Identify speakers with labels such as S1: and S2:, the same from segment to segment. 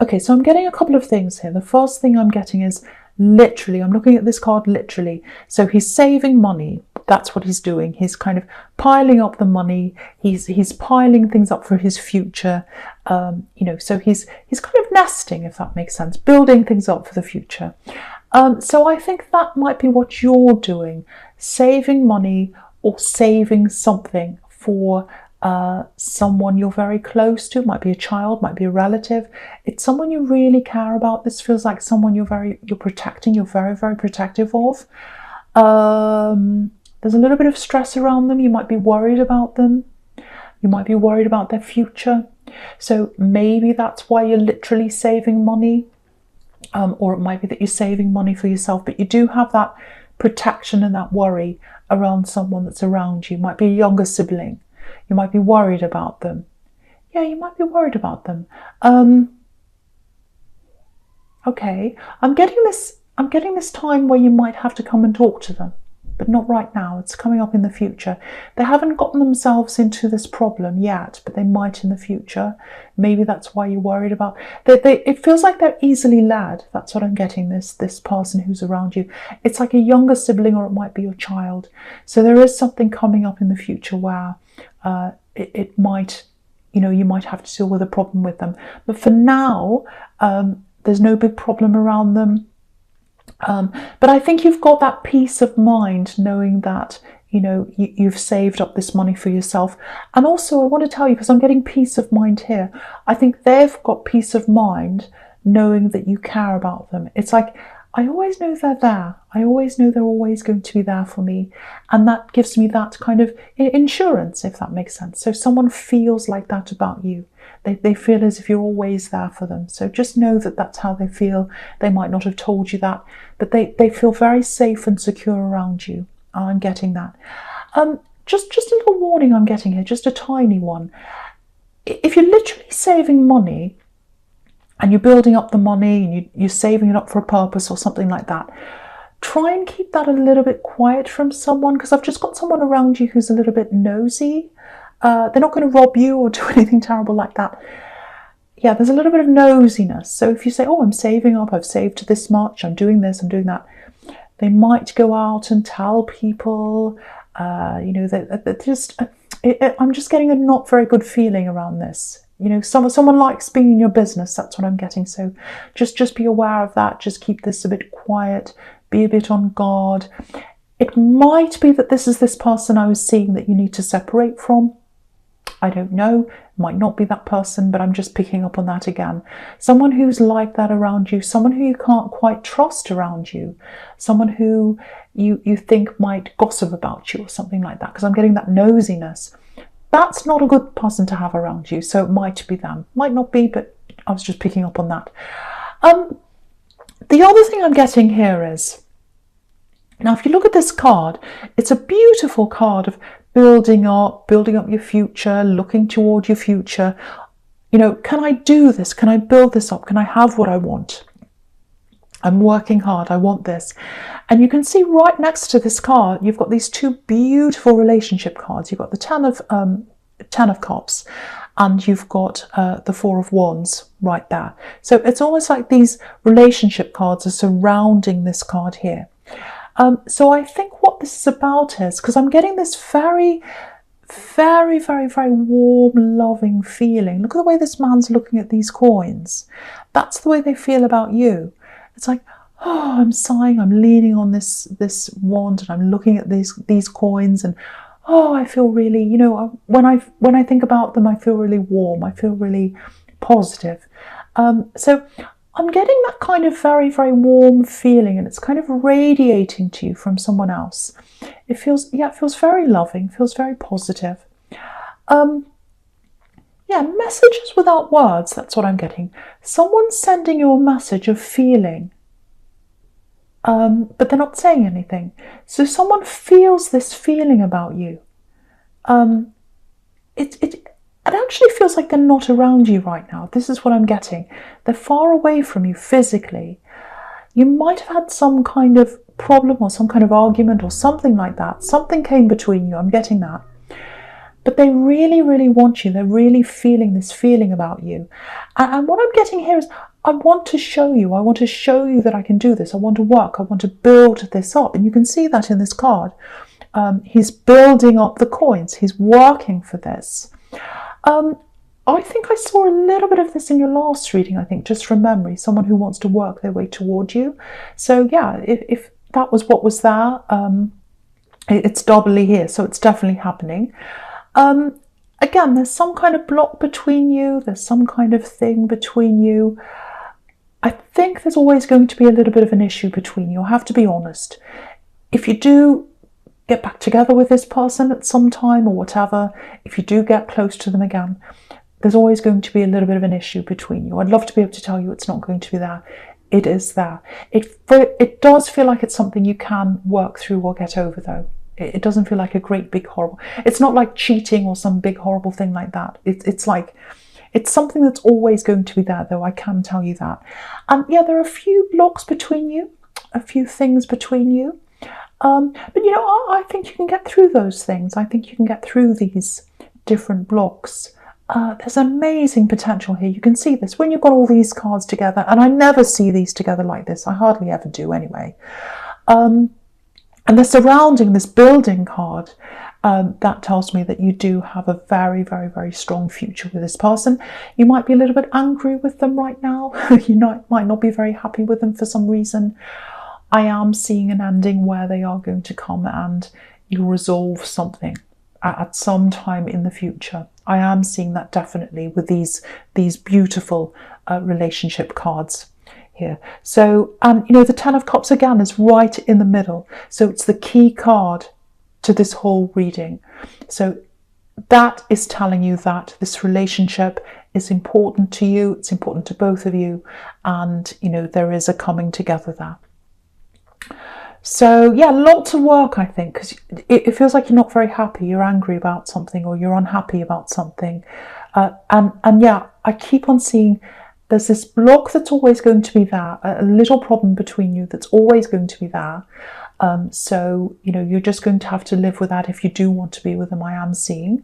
S1: Okay, so I'm getting a couple of things here. The first thing I'm getting is literally, I'm looking at this card literally. So he's saving money. That's what he's doing. He's kind of piling up the money. He's piling things up for his future. So he's kind of nesting, if that makes sense, building things up for the future. So I think that might be what you're doing, saving money or saving something for someone you're very close to. Might be a child, might be a relative. It's someone you really care about. This feels like someone you're protecting, you're very, very protective of. There's a little bit of stress around them. You might be worried about them. You might be worried about their future. So maybe that's why you're literally saving money. Or it might be that you're saving money for yourself, but you do have that protection and that worry around someone that's around you. It might be a younger sibling. You might be worried about them. Yeah, you might be worried about them. Okay, I'm getting this time where you might have to come and talk to them, but not right now. It's coming up in the future. They haven't gotten themselves into this problem yet, but they might in the future. Maybe that's why you're worried about. It feels like they're easily led. That's what I'm getting. This person who's around you. It's like a younger sibling, or it might be your child. So there is something coming up in the future where it might, you might have to deal with a problem with them. But for now, there's no big problem around them. But I think you've got that peace of mind knowing that, you've saved up this money for yourself. And also I want to tell you, because I'm getting peace of mind here, I think they've got peace of mind knowing that you care about them. It's like, I always know they're there. I always know they're always going to be there for me. And that gives me that kind of insurance, if that makes sense. So someone feels like that about you. They feel as if you're always there for them. So just know that that's how they feel. They might not have told you that, but they feel very safe and secure around you. I'm getting that. Just a little warning I'm getting here, just a tiny one. If you're literally saving money, and you're building up the money and you're saving it up for a purpose or something like that, try and keep that a little bit quiet from someone, because I've just got someone around you who's a little bit nosy. They're not going to rob you or do anything terrible like that. Yeah, there's a little bit of nosiness. So if you say, oh, I'm saving up, I've saved this much, I'm doing this, I'm doing that, they might go out and tell people, that just, I'm just getting a not very good feeling around this. Someone likes being in your business. That's what I'm getting. So just be aware of that. Just keep this a bit quiet. Be a bit on guard. It might be that this is this person I was seeing that you need to separate from. I don't know. It might not be that person, but I'm just picking up on that again. Someone who's like that around you. Someone who you can't quite trust around you. Someone who you think might gossip about you or something like that. Because I'm getting that nosiness. That's not a good person to have around you, so it might be them. Might not be, but I was just picking up on that. The other thing I'm getting here is, now if you look at this card, it's a beautiful card of building up your future, looking toward your future. Can I do this? Can I build this up? Can I have what I want? I'm working hard, I want this. And you can see right next to this card, you've got these two beautiful relationship cards. You've got the Ten of Cups, and you've got the Four of Wands right there. So it's almost like these relationship cards are surrounding this card here. So I think what this is about is, because I'm getting this very, very, very, very warm, loving feeling. Look at the way this man's looking at these coins. That's the way they feel about you. It's like, oh, I'm sighing, I'm leaning on this wand, and I'm looking at these coins, and oh, I feel really, when I think about them, I feel really warm, I feel really positive. So I'm getting that kind of very, very warm feeling, and it's kind of radiating to you from someone else. It feels very loving, feels very positive. Messages without words, that's what I'm getting. Someone's sending you a message of feeling, but they're not saying anything. So someone feels this feeling about you. It actually feels like they're not around you right now. This is what I'm getting. They're far away from you physically. You might have had some kind of problem or some kind of argument or something like that. Something came between you, I'm getting that. but they really, really want you. They're really feeling this feeling about you. And what I'm getting here is, I want to show you. I want to show you that I can do this. I want to work. I want to build this up. And you can see that in this card. He's building up the coins. He's working for this. I think I saw a little bit of this in your last reading, I think, just from memory. Someone who wants to work their way toward you. So yeah, if that was what was there, it's doubly here. So it's definitely happening. Again, there's some kind of block between you. There's some kind of thing between you. I think there's always going to be a little bit of an issue between you. I have to be honest. If you do get back together with this person at some time or whatever, if you do get close to them again, there's always going to be a little bit of an issue between you. I'd love to be able to tell you it's not going to be there. It is there. It does feel like it's something you can work through or get over, though. It doesn't feel like a great big horrible. It's not like cheating or some big horrible thing like that. It's like, it's something that's always going to be there, though, I can tell you that. And yeah, there are a few blocks between you, a few things between you. But you know, I think you can get through those things. I think you can get through these different blocks. There's amazing potential here. You can see this when you've got all these cards together, and I never see these together like this. I hardly ever do anyway. And they're surrounding this building card. That tells me that you do have a very, very, very strong future with this person. You might be a little bit angry with them right now. You might not be very happy with them for some reason. I am seeing an ending where they are going to come and you resolve something at some time in the future. I am seeing that definitely with these beautiful relationship cards here. So, you know, the Ten of Cups again is right in the middle. So it's the key card to this whole reading. So that is telling you that this relationship is important to you. It's important to both of you. And, you know, there is a coming together there. So yeah, lots of work, I think, because it feels like you're not very happy. You're angry about something or you're unhappy about something. And yeah, I keep on seeing there's this block that's always going to be there, a little problem between you that's always going to be there. So, you know, you're just going to have to live with that if you do want to be with them, I am seeing.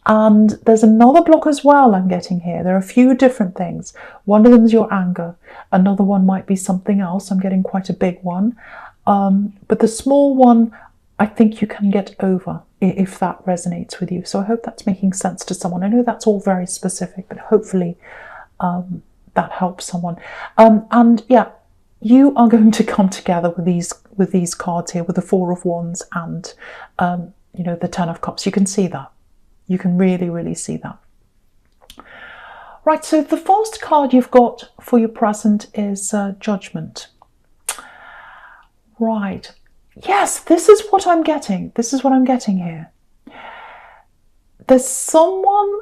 S1: And there's another block as well I'm getting here. There are a few different things. One of them is your anger. Another one might be something else. I'm getting quite a big one. But the small one, I think you can get over if that resonates with you. So I hope that's making sense to someone. I know that's all very specific, but hopefully that helps someone. And yeah, you are going to come together with these cards here, with the Four of Wands and you know, the Ten of Cups. You can see that. You can really, really see that. Right, so the first card you've got for your present is Judgment. Right. Yes, this is what I'm getting. This is what I'm getting here. There's someone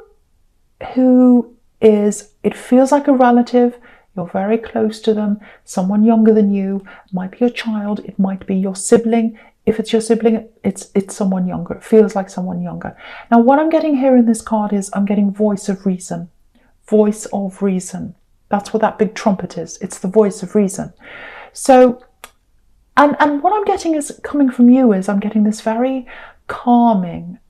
S1: who is, it feels like a relative. You're very close to them. Someone younger than you. It might be your child. It might be your sibling. If it's your sibling, it's someone younger. It feels like someone younger. Now, what I'm getting here in this card is I'm getting voice of reason. Voice of reason. That's what that big trumpet is. It's the voice of reason. So, and what I'm getting is coming from you is I'm getting this very calming,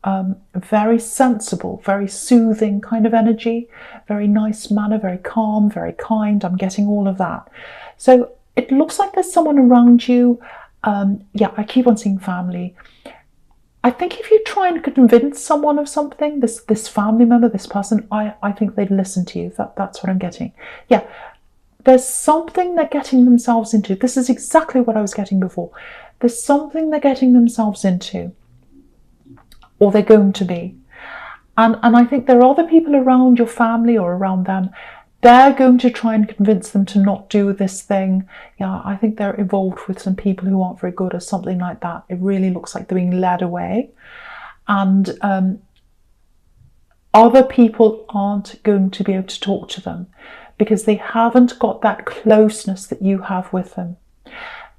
S1: very sensible, very soothing kind of energy. Very nice manner, very calm, very kind. I'm getting all of that. So it looks like there's someone around you. Yeah, I keep on seeing family. I think if you try and convince someone of something, this family member, this person, I think they'd listen to you. That's what I'm getting. Yeah, there's something they're getting themselves into. This is exactly what I was getting before. There's something they're getting themselves into, or they're going to be. And I think there are other people around your family or around them. They're going to try and convince them to not do this thing. Yeah, I think they're involved with some people who aren't very good or something like that. It really looks like they're being led away. And other people aren't going to be able to talk to them because they haven't got that closeness that you have with them.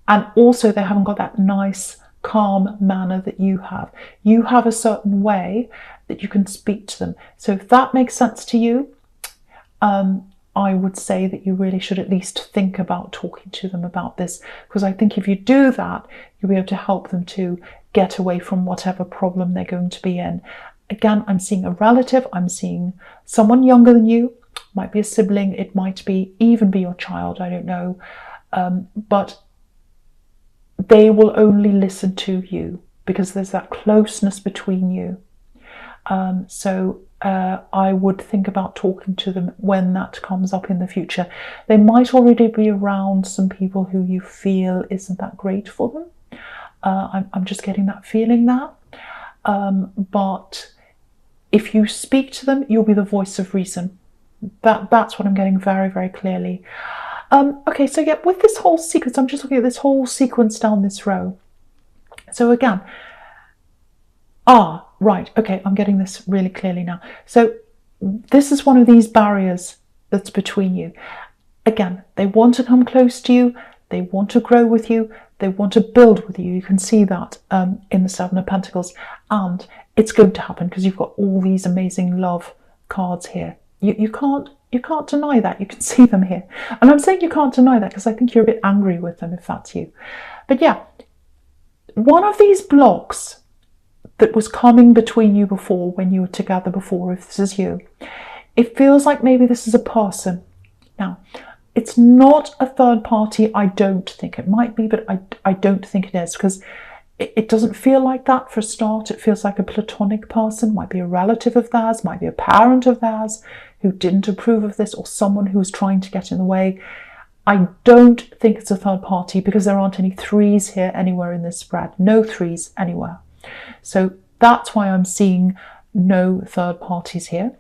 S1: And also they haven't got that nice, calm manner that you have. You have a certain way that you can speak to them. So if that makes sense to you, I would say that you really should at least think about talking to them about this, because I think if you do that, you'll be able to help them to get away from whatever problem they're going to be in. Again, I'm seeing a relative, I'm seeing someone younger than you, might be a sibling, it might be even be your child, I don't know, but they will only listen to you because there's that closeness between you. So I would think about talking to them when that comes up in the future. They might already be around some people who you feel isn't that great for them. I'm just getting that feeling there. But if you speak to them, you'll be the voice of reason. That's what I'm getting very, very clearly. Okay, so yeah, with this whole sequence, I'm just looking at this whole sequence down this row. So again, right, okay, I'm getting this really clearly now. So this is one of these barriers that's between you. Again, they want to come close to you, they want to grow with you, they want to build with you. You can see that in the Seven of Pentacles, and it's going to happen because you've got all these amazing love cards here. You can't deny that. You can see them here. And I'm saying you can't deny that because I think you're a bit angry with them if that's you. But yeah, one of these blocks that was coming between you before, when you were together before, if this is you, it feels like maybe this is a person. Now, it's not a third party, I don't think. It might be, but I don't think it is, because it doesn't feel like that for a start. It feels like a platonic person, might be a relative of theirs, might be a parent of theirs who didn't approve of this, or someone who was trying to get in the way. I don't think it's a third party because there aren't any threes here anywhere in this spread. No threes anywhere. So that's why I'm seeing no third parties here,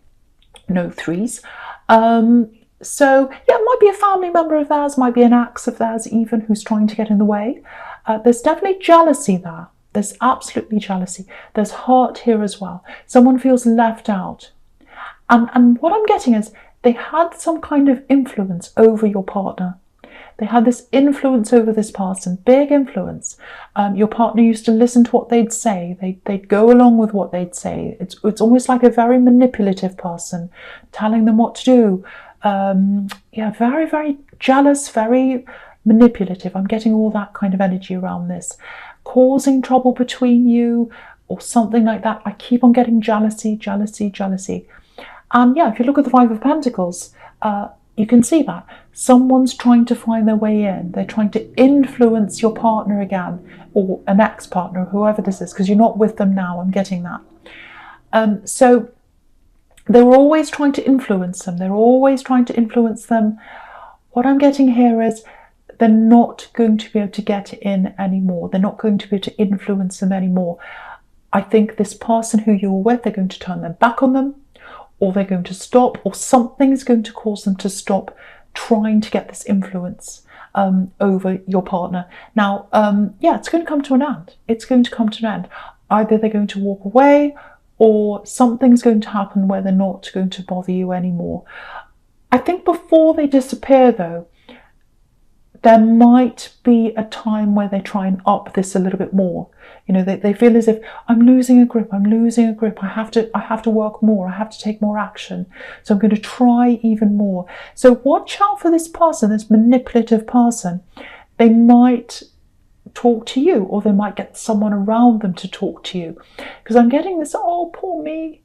S1: no threes. So yeah, it might be a family member of theirs, might be an ex of theirs even, who's trying to get in the way. There's definitely jealousy there. There's absolutely jealousy. There's hurt here as well. Someone feels left out. And what I'm getting is they had some kind of influence over your partner. They had this influence over this person, big influence. Your partner used to listen to what they'd say. They'd go along with what they'd say. It's almost like a very manipulative person, telling them what to do. Yeah, very, very jealous, very manipulative. I'm getting all that kind of energy around this. Causing trouble between you or something like that. I keep on getting jealousy, jealousy, jealousy. And yeah, if you look at the Five of Pentacles, you can see that. Someone's trying to find their way in. They're trying to influence your partner again, or an ex-partner, whoever this is, because you're not with them now. I'm getting that. So they were always trying to influence them. They're always trying to influence them. What I'm getting here is they're not going to be able to get in anymore. They're not going to be able to influence them anymore. I think this person who you're with, they're going to turn their back on them, or they're going to stop, or something is going to cause them to stop trying to get this influence over your partner. Now, yeah, it's going to come to an end. It's going to come to an end. Either they're going to walk away, or something's going to happen where they're not going to bother you anymore. I think before they disappear, though, there might be a time where they try and up this a little bit more. You know, they feel as if I'm losing a grip, I have to work more, I have to take more action. So I'm going to try even more. So watch out for this person, this manipulative person. They might talk to you, or they might get someone around them to talk to you. Because I'm getting this, oh, poor me,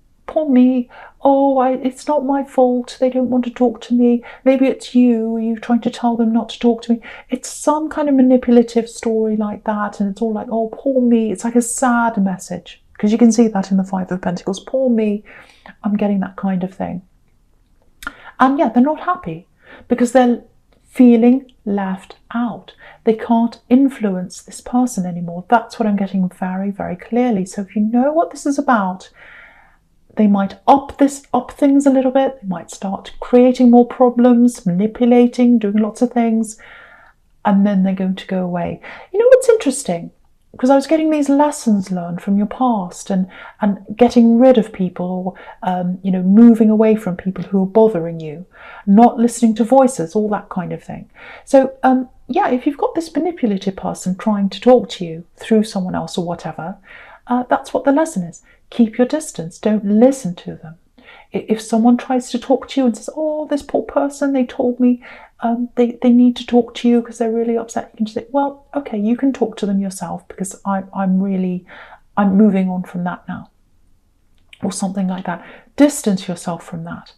S1: oh, it's not my fault, they don't want to talk to me. Maybe it's you, you're trying to tell them not to talk to me. It's some kind of manipulative story like that, and it's all like, oh, poor me. It's like a sad message, because you can see that in the Five of Pentacles. Poor me. I'm getting that kind of thing. And yeah, they're not happy because they're feeling left out. They can't influence this person anymore. That's what I'm getting very, very clearly. So if you know what this is about, they might up things a little bit. They might start creating more problems, manipulating, doing lots of things, and then they're going to go away. You know what's interesting? Because I was getting these lessons learned from your past, and getting rid of people, or you know, moving away from people who are bothering you, not listening to voices, all that kind of thing. So yeah, if you've got this manipulative person trying to talk to you through someone else or whatever, that's what the lesson is. Keep your distance. Don't listen to them. If someone tries to talk to you and says, oh, this poor person, they told me they need to talk to you because they're really upset, you can just say, well, okay, you can talk to them yourself because I'm moving on from that now, or something like that. Distance yourself from that.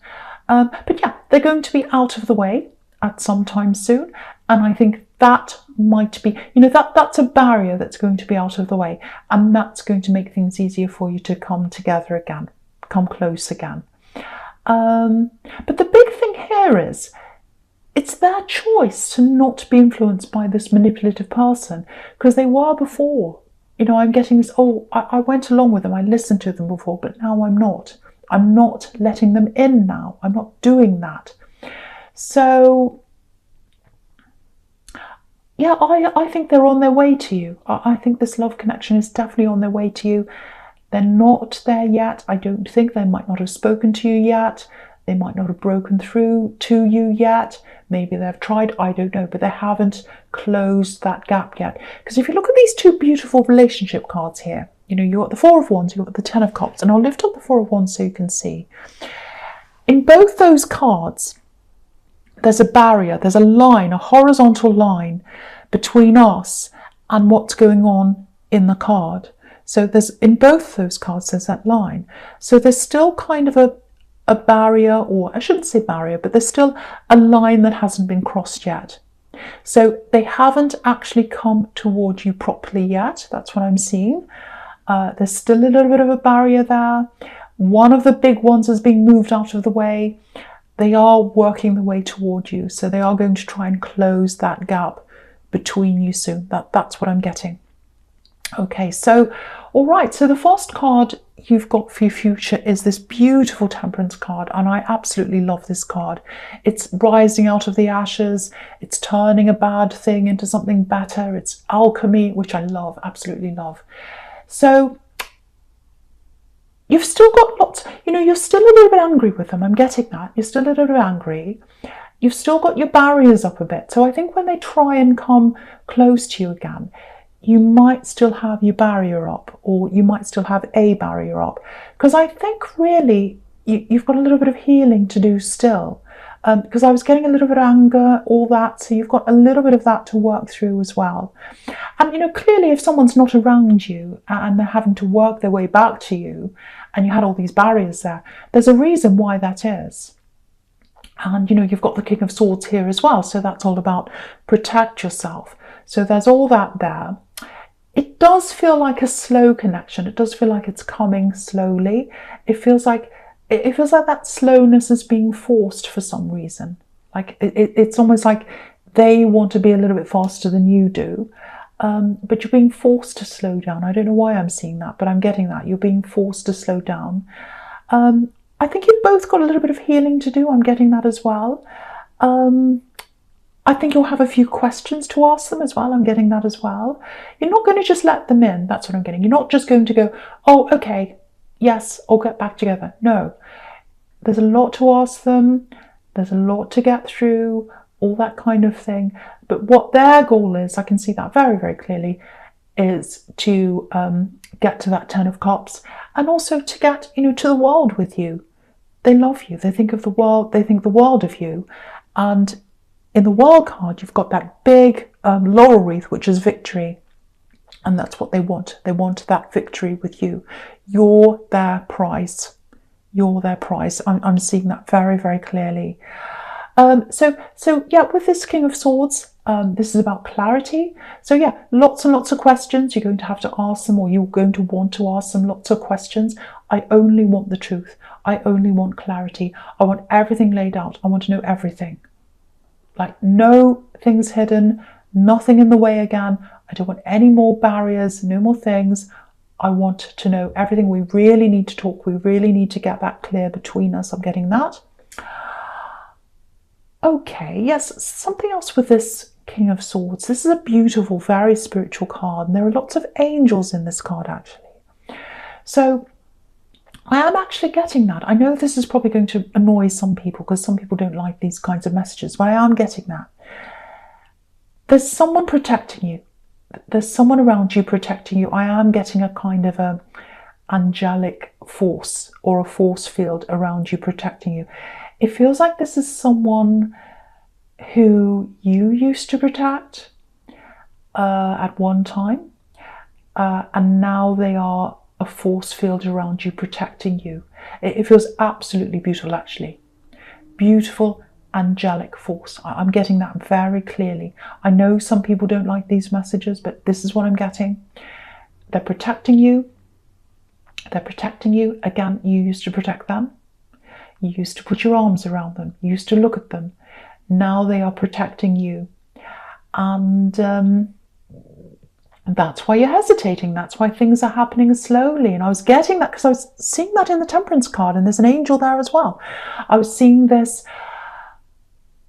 S1: But yeah, they're going to be out of the way at some time soon, and I think that might be, that's a barrier that's going to be out of the way, and that's going to make things easier for you to come together again, come close again. But the big thing here is, it's their choice to not be influenced by this manipulative person, because they were before. I'm getting this, I went along with them, I listened to them before, but now I'm not. I'm not letting them in now. I'm not doing that. So, yeah, I think they're on their way to you. I think this love connection is definitely on their way to you. They're not there yet. I don't think. They might not have spoken to you yet. They might not have broken through to you yet. Maybe they've tried, I don't know, but they haven't closed that gap yet. Because if you look at these two beautiful relationship cards here, you've got the Four of Wands, you've got the Ten of Cups, and I'll lift up the Four of Wands so you can see. In both those cards, there's a barrier, there's a line, a horizontal line between us and what's going on in the card. So in both those cards, there's that line. So there's still kind of a barrier, or I shouldn't say barrier, but there's still a line that hasn't been crossed yet. So they haven't actually come towards you properly yet. That's what I'm seeing. There's still a little bit of a barrier there. One of the big ones is being moved out of the way. They are working the way toward you. So they are going to try and close that gap between you soon. That's what I'm getting. Okay, so, all right. So the first card you've got for your future is this beautiful Temperance card. And I absolutely love this card. It's rising out of the ashes. It's turning a bad thing into something better. It's alchemy, which I love, absolutely love. So you've still got lots, you're still a little bit angry with them. I'm getting that. You're still a little bit angry. You've still got your barriers up a bit. So I think when they try and come close to you again, you might still have your barrier up, or you might still have a barrier up. Because I think really you've got a little bit of healing to do still. Because I was getting a little bit of anger, all that. So you've got a little bit of that to work through as well. And, clearly if someone's not around you and they're having to work their way back to you, and you had all these barriers there, there's a reason why that is. And, you've got the King of Swords here as well. So that's all about protect yourself. So there's all that there. It does feel like a slow connection. It does feel like it's coming slowly. It feels like that slowness is being forced for some reason. Like it's almost like they want to be a little bit faster than you do, but you're being forced to slow down. I don't know why I'm seeing that, but I'm getting that. You're being forced to slow down. I think you've both got a little bit of healing to do. I'm getting that as well. I think you'll have a few questions to ask them as well. I'm getting that as well. You're not going to just let them in. That's what I'm getting. You're not just going to go, oh, okay, yes, I'll get back together. No, there's a lot to ask them. There's a lot to get through, all that kind of thing. But what their goal is, I can see that very, very clearly, is to get to that Ten of Cups, and also to get, to the world with you. They love you. They think of the world. They think the world of you. And in the World card, you've got that big laurel wreath, which is victory. And that's what they want. They want that victory with you. You're their prize. You're their prize. I'm seeing that very, very clearly. So yeah, with this King of Swords, this is about clarity. So yeah, lots and lots of questions. You're going to have to ask them, or you're going to want to ask them lots of questions. I only want the truth. I only want clarity. I want everything laid out. I want to know everything. Like no things hidden, nothing in the way again. I don't want any more barriers, no more things. I want to know everything. We really need to talk. We really need to get that clear between us. I'm getting that. Okay, yes, something else with this King of Swords. This is a beautiful, very spiritual card, and there are lots of angels in this card actually. So I am actually getting that. I know this is probably going to annoy some people because some people don't like these kinds of messages, but I am getting that. There's someone protecting you. There's someone around you protecting you. I am getting a kind of angelic force or a force field around you protecting you. It feels like this is someone who you used to protect at one time, and now they are a force field around you protecting you. It feels absolutely beautiful, actually. Beautiful angelic force. I'm getting that very clearly. I know some people don't like these messages, but this is what I'm getting. They're protecting you. They're protecting you. Again, you used to protect them. You used to put your arms around them. You used to look at them. Now they are protecting you. And that's why you're hesitating. That's why things are happening slowly. And I was getting that because I was seeing that in the Temperance card, and there's an angel there as well. I was seeing this.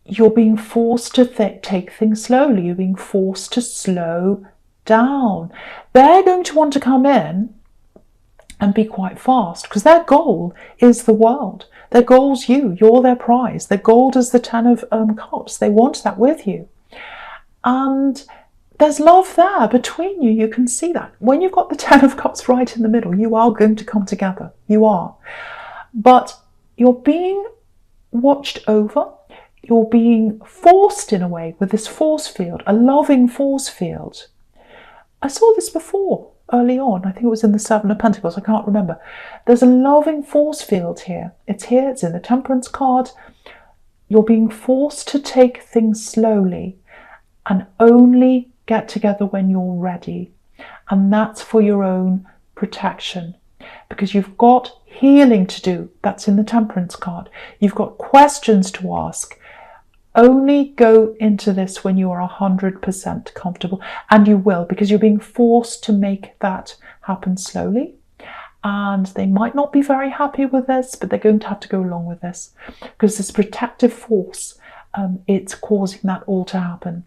S1: You're being forced to take things slowly. You're being forced to slow down. They're going to want to come in and be quite fast because their goal is the world. Their goal's you. You're their prize. Their goal is the Ten of Cups. They want that with you. And there's love there between you. You can see that. When you've got the Ten of Cups right in the middle, you are going to come together. You are. But you're being watched over. You're being forced in a way with this force field, a loving force field. I saw this before, early on. I think it was in the Seven of Pentacles. I can't remember. There's a loving force field here. It's here. It's in the Temperance card. You're being forced to take things slowly and only get together when you're ready. And that's for your own protection. Because you've got healing to do. That's in the Temperance card. You've got questions to ask. Only go into this when you are 100% comfortable, and you will, because you're being forced to make that happen slowly. And they might not be very happy with this, but they're going to have to go along with this because this protective force, it's causing that all to happen.